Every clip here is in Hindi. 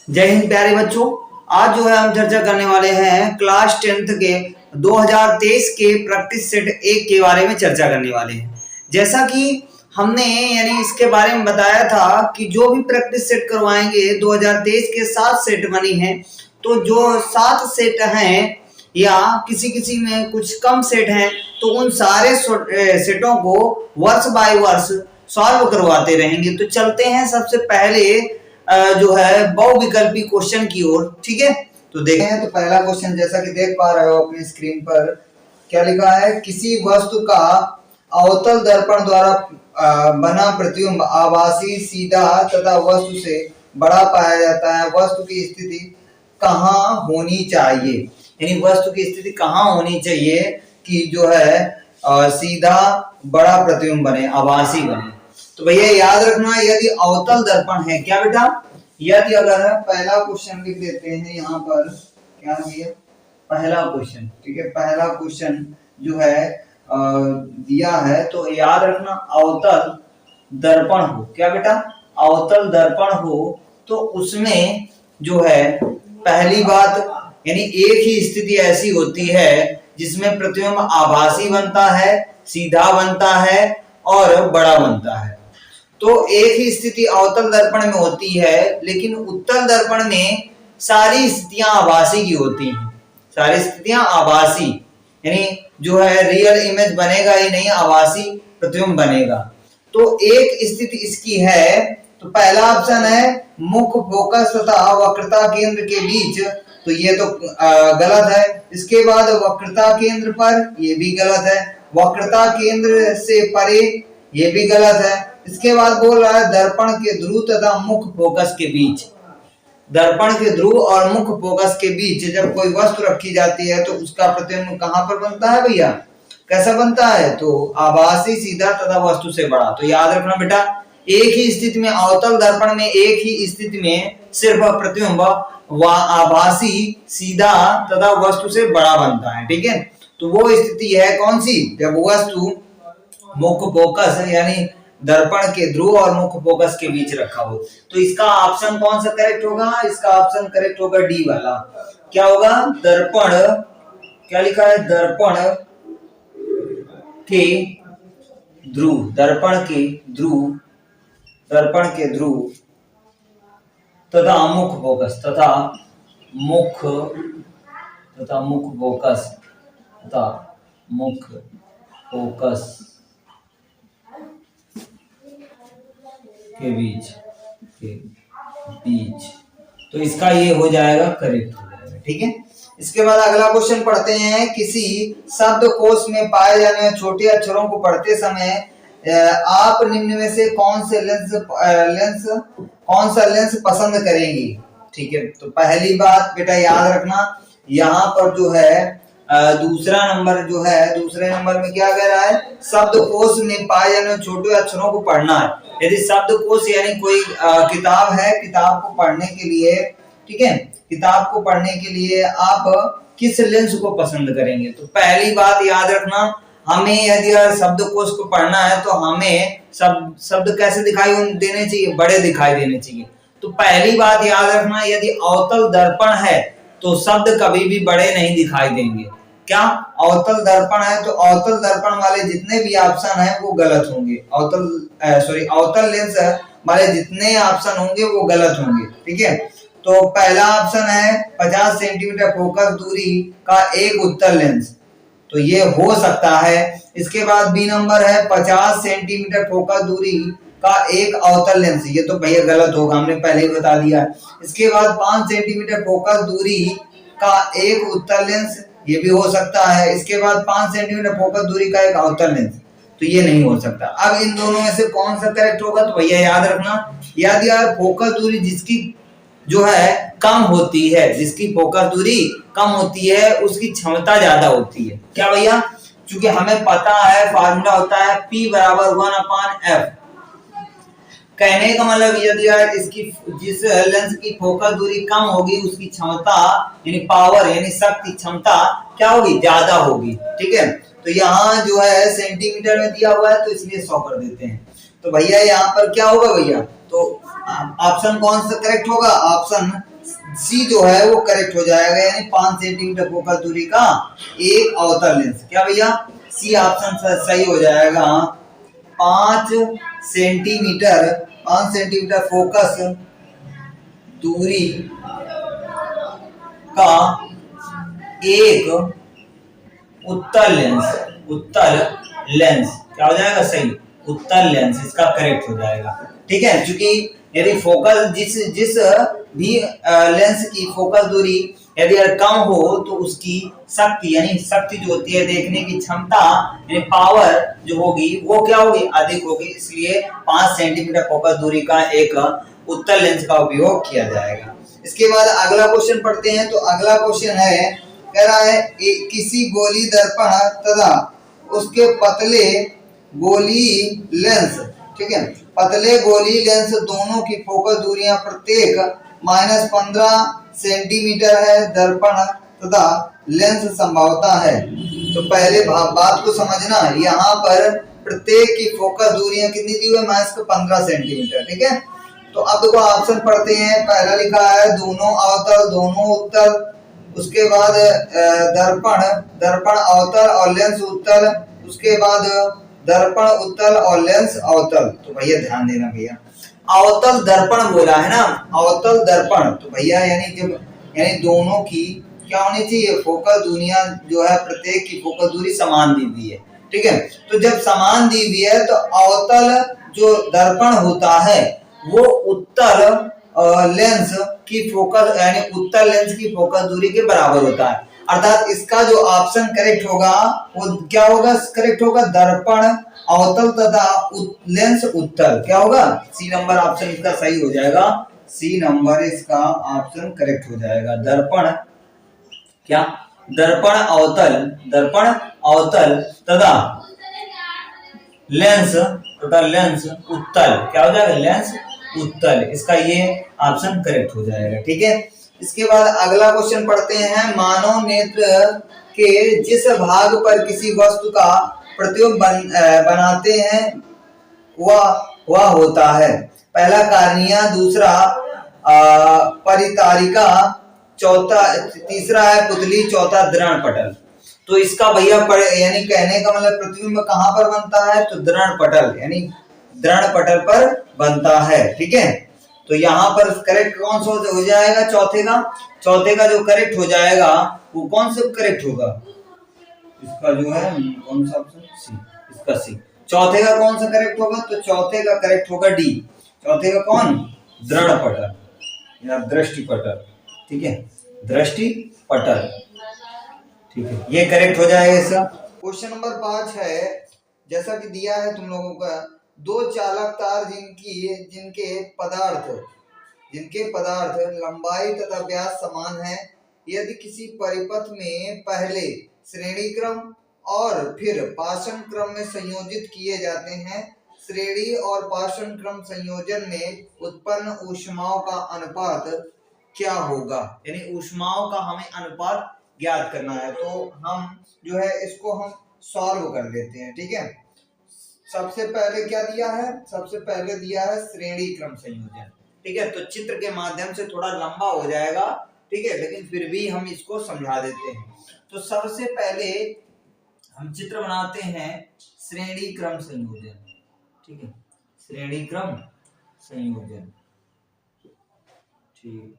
जय हिंद प्यारे बच्चों। आज जो है हम चर्चा करने वाले हैं क्लास 10th के 2023 के प्रैक्टिस सेट 1 के बारे में चर्चा करने वाले हैं। जैसा कि हमने यानी इसके बारे में बताया था कि जो भी प्रैक्टिस सेट करवाएंगे 2023 के 7 सेट बनी हैं, तो जो 7 सेट हैं या किसी किसी में कुछ कम सेट हैं, तो उन सारे सेटों को वर्ष बाय वर्ष सॉल्व करवाते रहेंगे। तो चलते हैं सबसे पहले जो है बहुविकल्पी क्वेश्चन की ओर। ठीक है, तो देखते हैं। तो पहला क्वेश्चन जैसा कि देख पा रहे हो अपनी स्क्रीन पर, क्या लिखा है? किसी वस्तु का अवतल दर्पण द्वारा बना प्रतिबिंब आभासी, सीधा तथा वस्तु से बड़ा पाया जाता है। वस्तु की स्थिति कहाँ होनी चाहिए, यानी वस्तु की स्थिति कहाँ होनी चाहिए कि जो है सीधा बड़ा प्रतिबिंब बने, आभासी बने। तो भैया याद रखना, यदि अवतल दर्पण है, क्या बेटा, यदि अगर पहला क्वेश्चन लिख देते हैं यहाँ पर, क्या भैया पहला क्वेश्चन, ठीक है, पहला क्वेश्चन जो है दिया है, तो याद रखना अवतल दर्पण हो, क्या बेटा, अवतल दर्पण हो तो उसमें जो है पहली बात यानी एक ही स्थिति ऐसी होती है जिसमें प्रतिबिंब आभासी बनता है, सीधा बनता है और बड़ा बनता है। तो एक ही स्थिति अवतल दर्पण में होती है, लेकिन उत्तल दर्पण में सारी स्थितियां आभासी की होती हैं। सारी स्थितियां आभासी, यानी जो है रियल इमेज बनेगा ही नहीं, आभासी प्रतिबिंब बनेगा। तो एक स्थिति इसकी है, तो पहला ऑप्शन है मुख्य फोकस तथा वक्रता केंद्र के बीच, तो ये तो गलत है। इसके बाद वक्रता केंद्र पर, ये भी गलत है। वक्रता केंद्र से परे, ये भी गलत है। इसके बाद बोल रहा है दर्पण के ध्रुव तथा मुख्य फोकस के बीच। दर्पण के ध्रुव और मुख्य फोकस के बीच जब कोई वस्तु रखी जाती है तो उसका प्रतिबिंब कहां पर बनता है भैया, कैसा बनता है? तो आभासी, सीधा तथा वस्तु से बड़ा। तो याद रखना बेटा, एक ही स्थिति में अवतल दर्पण में एक ही स्थिति में सिर्फ प्रतिबिंब आभासी, सीधा तथा वस्तु से बड़ा बनता है। ठीक है, तो वो स्थिति है कौन सी? जब वस्तु मुख्य फोकस यानी दर्पण के ध्रुव और मुख्य फोकस के बीच रखा हो। तो इसका ऑप्शन कौन सा करेक्ट होगा? इसका ऑप्शन करेक्ट होगा डी वाला। क्या होगा? दर्पण, क्या लिखा है? दर्पण के ध्रुव, दर्पण के ध्रुव, दर्पण के ध्रुव तथा मुख्य फोकस, तथा मुख्य फोकस, तथा मुख्य फोकस के बीच, तो इसका ये हो जाएगा, करेक्ट हो जाएगा। ठीक है, इसके बाद अगला क्वेश्चन पढ़ते हैं। किसी शब्दकोश में पाए जाने वाले छोटे अक्षरों को पढ़ते समय आप निम्न में से कौन सा लेंस पसंद करेंगी? ठीक है, तो पहली बात बेटा याद रखना, यहाँ पर जो है दूसरा नंबर जो है, दूसरे नंबर में क्या कह रहा है? शब्दकोश में पाए जाने वाले छोटे अक्षरों को पढ़ना है। यदि शब्दकोश यानी कोई किताब है, किताब को पढ़ने के लिए, ठीक है, किताब को पढ़ने के लिए आप किस लेंस को पसंद करेंगे? तो पहली बात याद रखना, हमें यदि शब्दकोश को पढ़ना है तो हमें शब्द कैसे दिखाई देने चाहिए? बड़े दिखाई देने चाहिए। तो पहली बात याद रखना, यदि अवतल दर्पण है तो शब्द कभी भी बड़े नहीं दिखाई देंगे। क्या? अवतल दर्पण है तो अवतल दर्पण वाले जितने भी ऑप्शन है वो गलत होंगे। अवतल लेंस वाले जितने ऑप्शन होंगे वो गलत होंगे। ठीक है, तो पहला ऑप्शन है 50 सेंटीमीटर फोकस दूरी का एक उत्तल लेंस, तो ये हो सकता है। इसके बाद बी नंबर है 50 सेंटीमीटर फोकस दूरी का एक अवतल लेंस, ये तो भैया गलत होगा, हमने पहले ही बता दिया। इसके बाद 5 सेंटीमीटर फोकस दूरी का एक उत्तल लेंस, ये भी हो सकता है। इसके बाद 5 सेंटीमीटर फोकस दूरी का एक अवतल लेंस, तो ये नहीं हो सकता। अब इन दोनों में से कौन सा करेक्ट होगा? तो भैया याद रखना, यदि यार फोकस दूरी जिसकी जो है कम होती है, जिसकी फोकस दूरी कम होती है उसकी क्षमता ज्यादा होती है। क्या भैया? क्योंकि हमें पता है फार्मूला होता है P बराबर 1/f। कहने का मतलब यदि यार इसकी जिस लेंस की फोकस दूरी कम होगी उसकी क्षमता यानी पावर यानी शक्ति क्षमता क्या होगी? ज्यादा होगी। ठीक है, तो यहाँ जो है सेंटीमीटर में दिया हुआ है तो इसलिए 100 कर देते हैं। तो भैया यहाँ पर क्या होगा भैया? तो ऑप्शन कौन सा करेक्ट होगा? ऑप्शन सी जो है वो करेक्ट हो जाएगा, यानी 5 सेंटीमीटर फोकल दूरी का एक अवतल लेंस। क्या भैया? सी ऑप्शन सही हो जाएगा। 5 सेंटीमीटर 5 सेंटीमीटर फोकस दूरी का एक उत्तल लेंस क्या हो जाएगा? सही, उत्तल लेंस इसका करेक्ट हो जाएगा। ठीक है, क्योंकि यदि फोकल जिस जिस भी लेंस की फोकल दूरी यदि कम हो तो उसकी शक्ति यानी शक्ति जो होती है देखने की क्षमता यानी पावर जो होगी वो क्या होगी? अधिक होगी। इसलिए 5 सेंटीमीटर फोकल दूरी का एक उत्तल लेंस का उपयोग किया जाएगा। इसके बाद अगला क्वेश्चन पढ़ते हैं। तो अगला क्वेश्चन है, कह रहा है किसी गोली दर्पण तथा उसके पतले गोली लेंस, ठीक है, पतले गोली लेंस दोनों की फोकल दूरियां प्रत्येक -15 सेंटीमीटर है। दर्पण तथा लेंस संभवता है। तो पहले बात को समझना, यहाँ पर प्रत्येक की फोकल दूरियां कितनी दी हुई है? -15 सेंटीमीटर। ठीक है, तो अब देखो ऑप्शन पढ़ते हैं। पहला लिखा है दोनों अवतल दोनों उत्तल, उसके बाद दर्पण अवतल और लेंस उत्तल, उसके बाद दर्पण उत्तल और लेंस अवतल। तो भैया ध्यान देना भैया, अवतल दर्पण बोला है ना, अवतल दर्पण, तो भैया यानी दोनों की क्या होनी चाहिए? फोकल दूरियां जो है प्रत्येक की फोकल दूरी समान दी हुई है। ठीक है, तो जब समान दी हुई है तो अवतल जो दर्पण होता है वो उत्तल लेंस की फोकल यानी उत्तल लेंस की फोकल दूरी के बराबर होता है। अर्थात इसका जो ऑप्शन करेक्ट होगा वो क्या होगा? करेक्ट होगा दर्पण अवतल तथा लेंस उत्तल। क्या होगा? सी नंबर ऑप्शन इसका सही हो जाएगा। सी नंबर इसका ऑप्शन करेक्ट हो जाएगा। दर्पण क्या? दर्पण अवतल तथा लेंस उत्तल। क्या हो जाएगा? लेंस उत्तल। इसका ये ऑप्शन करेक्ट हो जाएगा। ठीक है, इसके बाद अगला क्वेश्चन पढ़ते हैं। मानव नेत्र के जिस भाग पर किसी वस्तु का प्रतिबिंब बनाते हैं वह होता है। पहला कार्निया, दूसरा परितारिका, चौथा तीसरा है पुतली, चौथा दृढ़ पटल। तो इसका भैया यानी कहने का मतलब प्रतिबिंब कहां पर बनता है? तो दृढ़ पटल यानी दृढ़ पटल पर बनता है। ठीक है, तो यहाँ पर करेक्ट कौन सा हो जाएगा? चौथे का जो करेक्ट हो जाएगा वो कौन सा करेक्ट होगा? इसका जो है कौन सा ऑप्शन? सी, इसका सी। चौथे का कौन सा करेक्ट होगा? तो चौथे का करेक्ट होगा डी। चौथे का कौन? दृढ़ पटल या दृष्टि पटल। ठीक है, दृष्टि पटल। ठीक है, ये करेक्ट हो जाएगा इसका। क्वेश्चन नंबर 5 है, जैसा कि दिया है तुम लोगों का, दो चालक तार जिनके पदार्थ लंबाई तथा व्यास समान है, यदि किसी परिपथ में पहले श्रेणी क्रम और फिर पाषाण क्रम में संयोजित किए जाते हैं, श्रेणी और पाषाण क्रम संयोजन में उत्पन्न ऊष्माओं का अनुपात क्या होगा? यानी ऊष्माओं का हमें अनुपात ज्ञात करना है। तो हम जो है इसको हम सॉल्व कर लेते हैं। ठीक है, सबसे पहले क्या दिया है? सबसे पहले दिया है श्रेणी क्रम संयोजन। ठीक है, तो चित्र के माध्यम से थोड़ा लंबा हो जाएगा। ठीक है, लेकिन फिर भी हम इसको समझा देते हैं। तो सबसे पहले हम चित्र बनाते हैं श्रेणी क्रम संयोजन। ठीक है, श्रेणी क्रम संयोजन। ठीक,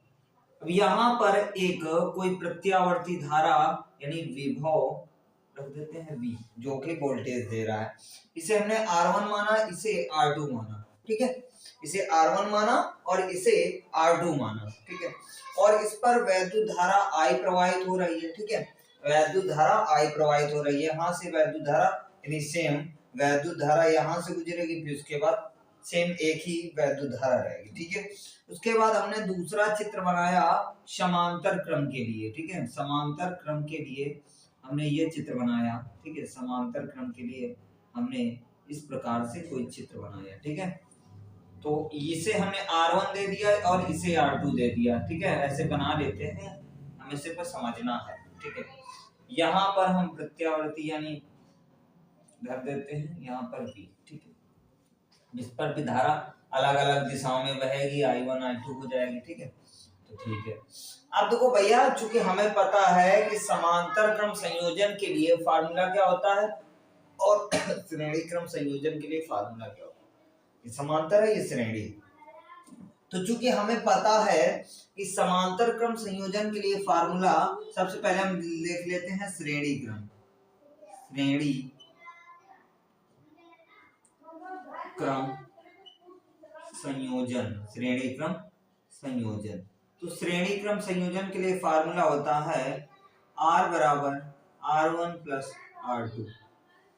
अब यहाँ पर एक कोई प्रत्यावर्ती धारा यानी विभव रख देते हैं V, जो कि वोल्टेज दे रहा है। इसे हमने R1 माना, इसे R2 माना। ठीक है, इसे R1 माना और इसे R2 माना। ठीक है, और इस पर वैद्युत धारा I प्रवाहित हो रही है। ठीक है, वैद्युत धारा I प्रवाहित हो रही है। यहाँ से वैद्युत धारा यानी सेम वैद्युत धारा यहाँ से गुजरेगी, फिर उसके बाद सेम एक ही वैद्युत धारा रहेगी। ठीक है, उसके बाद हमने दूसरा चित्र बनाया समांतर क्रम के लिए। ठीक है, समांतर क्रम के लिए हमने ये चित्र बनाया। ठीक है, समांतर क्रम के लिए हमने इस प्रकार से कोई चित्र बनाया। ठीक है, तो इसे हमने R1 दे दिया और इसे R2 दे दिया। ठीक है, ऐसे बना लेते हैं, हमें सिर्फ समझना है। ठीक है, यहाँ पर हम प्रत्यावर्ती यानी धर देते हैं यहाँ पर V। ठीक है, जिस पर भी धारा अलग अलग दिशाओं में बहेगी, I1 I2 हो जाएगी। ठीक है, तो ठीक है। अब देखो भैया, चूंकि हमें पता है कि समांतर क्रम संयोजन के लिए फार्मूला क्या होता है और श्रेणी क्रम संयोजन के लिए फार्मूला क्या होता है। ये समांतर है, ये श्रेणी। तो चूंकि हमें पता है कि समांतर क्रम संयोजन के लिए फार्मूला, सबसे पहले हम लिख लेते हैं श्रेणी क्रम संयोजन, श्रेणी क्रम संयोजन। तो श्रेणी क्रम संयोजन के लिए फार्मूला होता है R बराबर R1 प्लस R2।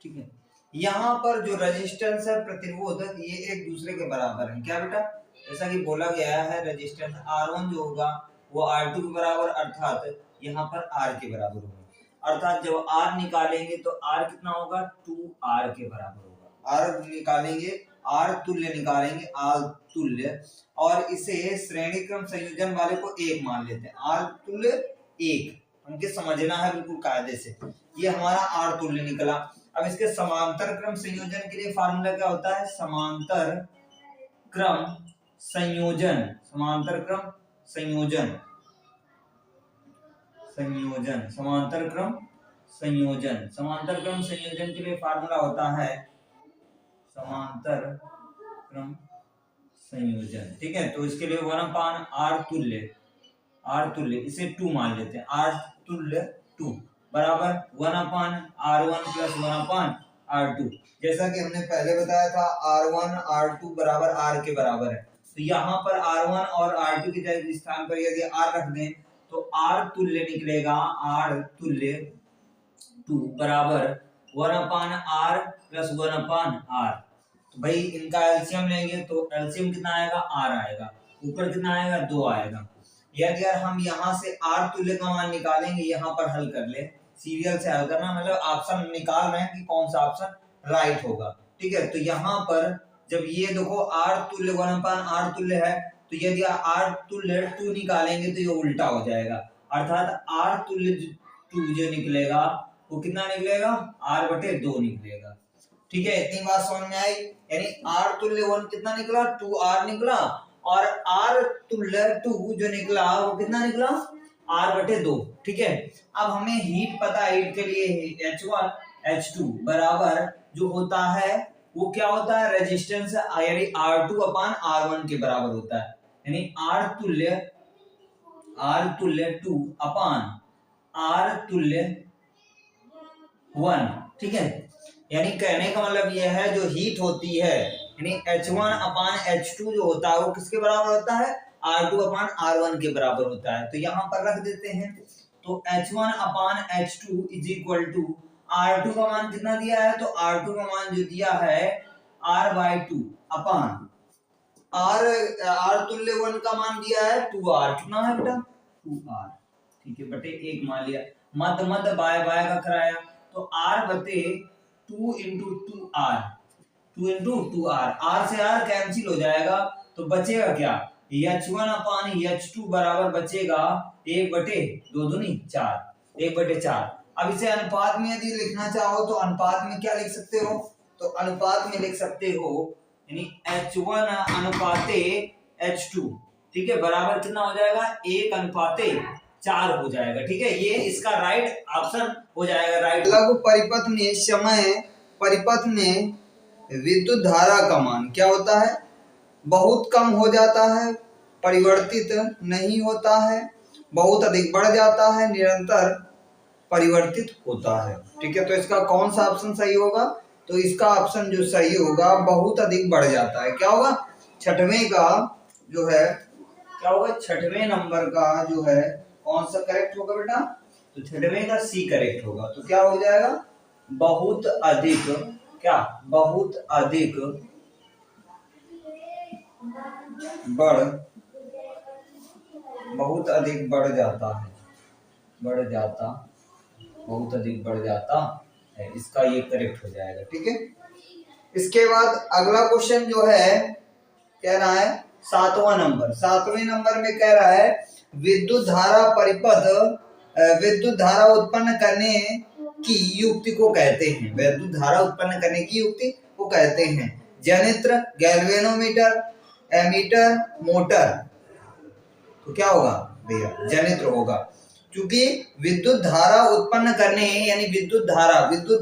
ठीक है, यहाँ पर जो रेजिस्टेंस है, प्रतिरोध, ये एक दूसरे के बराबर है। क्या बेटा, जैसा कि बोला गया है रेजिस्टेंस R1 जो होगा वो R2 के बराबर, अर्थात यहाँ पर R के बराबर होगा। अर्थात जब R निकालेंगे तो R कितना होगा, 2R के बराबर होगा। R निकालेंगे, R तुल्य निकालेंगे, R तुल्य, और इसे श्रेणी क्रम संयोजन वाले को 1 मान लेते हैं। R तुल्य 1 उनके समझना है बिल्कुल कायदे से। ये हमारा R तुल्य निकला। अब इसके समांतर क्रम संयोजन के लिए फार्मूला क्या होता है, समांतर क्रम संयोजन, समांतर क्रम संयोजन, समांतर क्रम संयोजन, समांतर क्रम संयोजन के लिए फार्मूला होता है समांतर क्रम संयोजन। ठीक है, तो इसके लिए 1/R तुल्य, इसे 2 मान लेते हैं। R तुल्य 2 बराबर 1/R1 प्लस 1/R2। जैसा कि हमने पहले बताया था, R1 R2 बराबर R के बराबर है। तो यहाँ पर R1 और R2 के स्थान पर यदि R रख दें तो R तुल्य निकलेगा, R तुल्य 2 बराबर 1/R प्लस 1/R। तो भाई इनका एलसीएम लेंगे तो एलसीएम कितना आएगा, R आएगा, ऊपर कितना आएगा, 2 आएगा। यदि हम यहाँ से R तुल्य का मान निकालेंगे, यहाँ पर हल कर ले, सीरियल से हल करना, मतलब ऑप्शन निकाल रहे हैं कि कौन सा ऑप्शन राइट होगा। ठीक है, तो यहाँ पर जब ये देखो R तुल्य 1/R तुल्य है, तो यदि R तुल्य 2 निकालेंगे तो ये उल्टा हो जाएगा। अर्थात R तुल्य 2 जो निकलेगा वो कितना निकलेगा, R/2 निकलेगा। ठीक है, इतनी बात समझ में आई। यानी R तुल्य 1 कितना निकला, 2R निकला, और R तुल्य 2 जो निकला वो कितना निकला, R/2। ठीक है, अब हमें हीट पता है, हीट के लिए H1 H2 बराबर जो होता है वो क्या होता है, रेजिस्टेंस, यानी R2/R1 के बराबर होता है। यानी R तुल्य 2 अपान R तुल्य 1। ठीक है, यानी कहने का मतलब यह है जो हीट होती है, यानी H1/H2 जो होता है वो किसके बराबर होता है, R2/R1 के बराबर होता है। तो यहाँ पर रख देते हैं, तो H1/H2 is equal to R2 का मान कितना दिया है, तो R2 का मान जो दिया है R/2 अपान R तुल्य 1 का मान दिया है 2R। कितना है बेटा, 2R। ठीक है, बटे 1 मान लिया, मध्य बाय का कराया, तो R/2 into 2R, 2 into 2R, R से R कैंसिल हो जाएगा, तो बचेगा क्या, H1/H2 बराबर बचेगा 1/2 दूनी 4, 1/4। अब इसे अनुपात में यदि लिखना चाहो तो अनुपात में क्या लिख सकते हो, तो अनुपात में लिख सकते हो, यानी H1/H2। ठीक है, बराबर कितना हो जाएगा, 1/4 हो जाएगा। ठीक है, ये इसका राइट ऑप्शन हो जाएगा, राइट। लघु परिपथ में समय परिपथ में विद्युत धारा का मान क्या होता है, बहुत कम हो जाता है, परिवर्तित नहीं होता है, बहुत अधिक बढ़ जाता है, निरंतर परिवर्तित होता है। ठीक है, तो इसका कौन सा ऑप्शन सही होगा, तो इसका ऑप्शन जो सही होगा बहुत अधिक बढ़ जाता है। क्या होगा, छठवें का जो है क्या होगा, छठवें नंबर का जो है कौन सा करेक्ट होगा बेटा, तो छठवें का सी करेक्ट होगा। तो क्या हो जाएगा, बहुत अधिक, क्या, बहुत अधिक बढ़, बहुत अधिक बढ़ जाता है, बढ़ जाता, बहुत अधिक बढ़ जाता है, इसका ये करेक्ट हो जाएगा। ठीक है, इसके बाद अगला क्वेश्चन जो है कह रहा है 7वां नंबर, 7वें नंबर में कह रहा है विद्युत धारा परिपथ, विद्युत धारा उत्पन्न करने की युक्ति को कहते हैं, विद्युत धारा उत्पन्न करने की युक्ति को कहते हैं। जनित्र, गैल्वेनोमीटर, एमीटर, मोटर। तो क्या होगा भैया, जनित्र होगा, क्योंकि विद्युत धारा उत्पन्न करने यानी विद्युत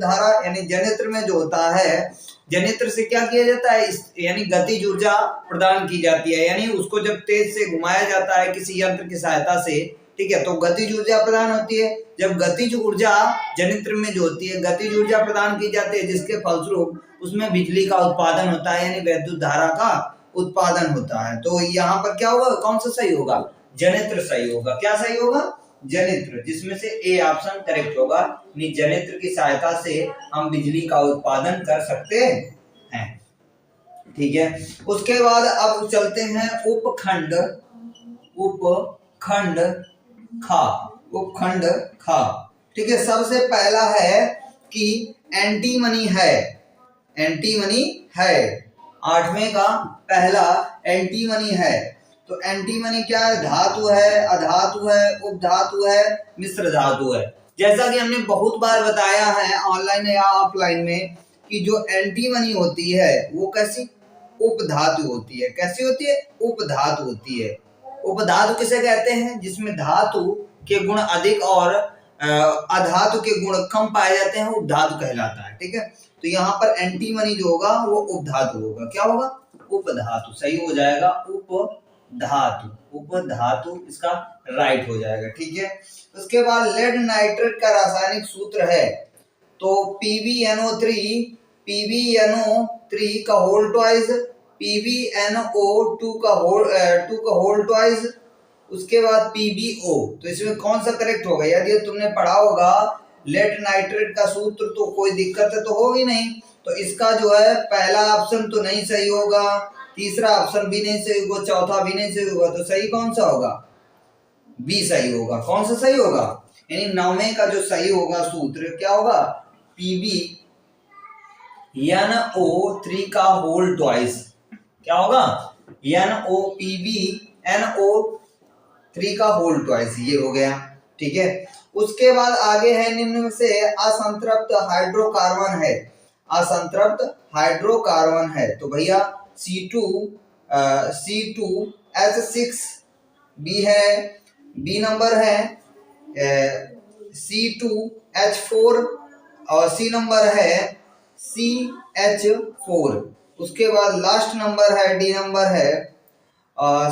धारा यानी जनित्र में जो होता है, जनित्र से क्या किया जाता है, यानी गतिज ऊर्जा प्रदान की जाती है, यानी उसको जब तेज से घुमाया जाता है किसी यंत्र की सहायता से, ठीक है, तो गतिज ऊर्जा प्रदान होती है। जब गतिज ऊर्जा जनित्र में जो होती है, गतिज ऊर्जा प्रदान की जाती है, जिसके फलस्वरूप उसमें बिजली का उत्पादन होता है, यानी विद्युत धारा का उत्पादन होता है। तो यहाँ पर क्या होगा, कौन सा सही होगा, जनित्र सही होगा। क्या सही होगा, जनित्र, जिसमें से ए ऑप्शन करेक्ट होगा। जनित्र की सहायता से हम बिजली का उत्पादन कर सकते हैं, ठीक है। उसके बाद अब चलते हैं उपखंड खा, ठीक है। सबसे पहला है कि एंटीमनी है, 8वें का पहला एंटीमनी है। तो एंटीमनी क्या है, धातु है, अधातु है, उपधातु है, मिश्र धातु है। जैसा कि हमने बहुत बार बताया है ऑनलाइन या ऑफलाइन में कि जो एंटीमनी होती है वो कैसी, उपधातु होती है। कैसी होती है, उपधातु होती है। उपधातु किसे कहते हैं, जिसमें धातु के गुण अधिक और अधातु के गुण कम पाए जाते हैं, उपधातु कहलाता है, ठीक है। तो यहाँ पर एंटीमनी जो होगा वो उपधातु होगा। क्या होगा, उपधातु, सही हो जाएगा, उपधातु इसका राइट हो जाएगा, ठीक है। उसके बाद लेड नाइट्रेट का रासायनिक सूत्र है, तो PbNO3 का होल ट्वाइस, PbNO2 का होल ट्वाइस, उसके बाद PbO। तो इसमें कौन सा करेक्ट होगा, यदि तुमने पढ़ा होगा लेड नाइट्रेट का सूत्र तो कोई दिक्कत तो होगी नहीं। तो इसका जो है पहला ऑप्शन तो नहीं सही होगा, तीसरा ऑप्शन भी नहीं सही होगा, चौथा भी नहीं सही होगा। तो सही कौन सा होगा, बी सही होगा। कौन सा सही होगा, यानी 9वें का जो सही होगा सूत्र क्या होगा, PbNO3 का होल ट्वाइस। क्या होगा, PbNO3 का होल ट्वाइस, ये हो गया, ठीक है। उसके बाद आगे है निम्न में से असंतृप्त हाइड्रोकार्बन है। तो भैया C2H6 बी है, बी नंबर है C2H4 और सी नंबर है CH4। उसके बाद लास्ट नंबर है डी नंबर है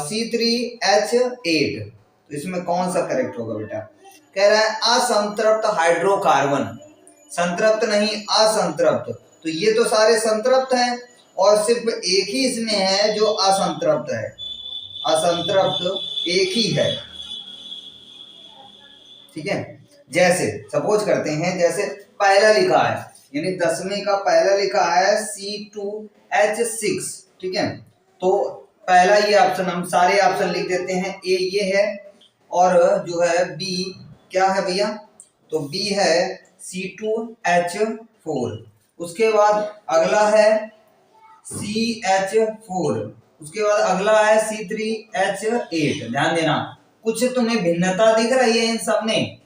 C3H8। तो इसमें कौन सा करेक्ट होगा बेटा, कह रहा है असंतृप्त हाइड्रोकार्बन, संतृप्त नहीं असंतृप्त। तो ये तो सारे संतृप्त हैं और सिर्फ एक ही इसमें है जो असंतृप्त है, असंतृप्त एक ही है, ठीक है। जैसे सपोज करते हैं, जैसे पहला लिखा है, यानी 10वें का पहला लिखा है C2H6, ठीक है। तो पहला ये ऑप्शन, हम सारे ऑप्शन लिख देते हैं, ए ये है और जो है बी क्या है भैया, तो बी है C2H4। उसके बाद अगला है CH4, उसके बाद अगला है C3H8। ध्यान देना, कुछ तुम्हें भिन्नता दिख रही है इन सब में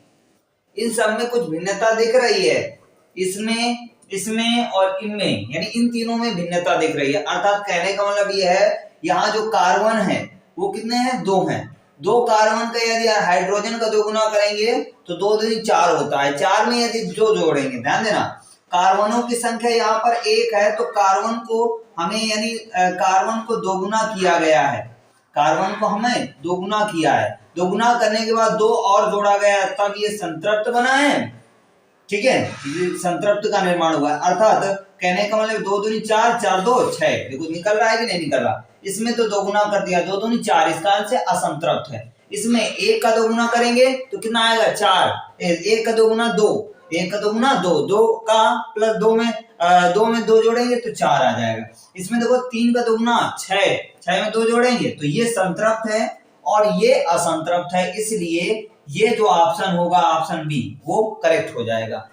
कुछ भिन्नता दिख रही है, इसमें और इनमें, यानी इन तीनों में भिन्नता दिख रही है। अर्थात कहने का मतलब ये है, यहाँ जो कार्बन है वो कितने हैं, 2 हैं। 2 कार्बन का यदि हाइड्रोजन का 2 गुना करेंगे तो 2 दूनी 4 होता है। 4 में यदि जो जोड़ेंगे, ध्यान देना, कार्बनों की संख्या यहाँ पर 1 है, तो कार्बन को हमें यानी कार्बन को 2 गुना किया गया है, कार्बन को हमें 2 गुना किया है। 2 गुना करने के बाद 2 और जोड़ा गया तब ये संतृप्त बना है, ठीक है, संतृप्त का निर्माण हुआ है। अर्थात कहने का मतलब 2 दूनी 4, 4 2 6। देखो निकल रहा है कि नहीं निकल रहा, इसमें तो 2 गुना कर दिया, 2 दूनी 4, इसका से असंतृप्त है। इसमें 1 का 2 गुना करेंगे तो कितना आएगा, 4, 1 का 2 गुना 2, 1 का 2 गुना 2, 2 का प्लस 2 में 2 जोड़ेंगे तो 4 आ जाएगा। इसमें देखो 3 का 2 गुना 6, 6 में 2 जोड़ेंगे तो ये संतृप्त है और ये असंतृप्त है, इसलिए ये जो ऑप्शन होगा ऑप्शन बी वो करेक्ट हो जाएगा।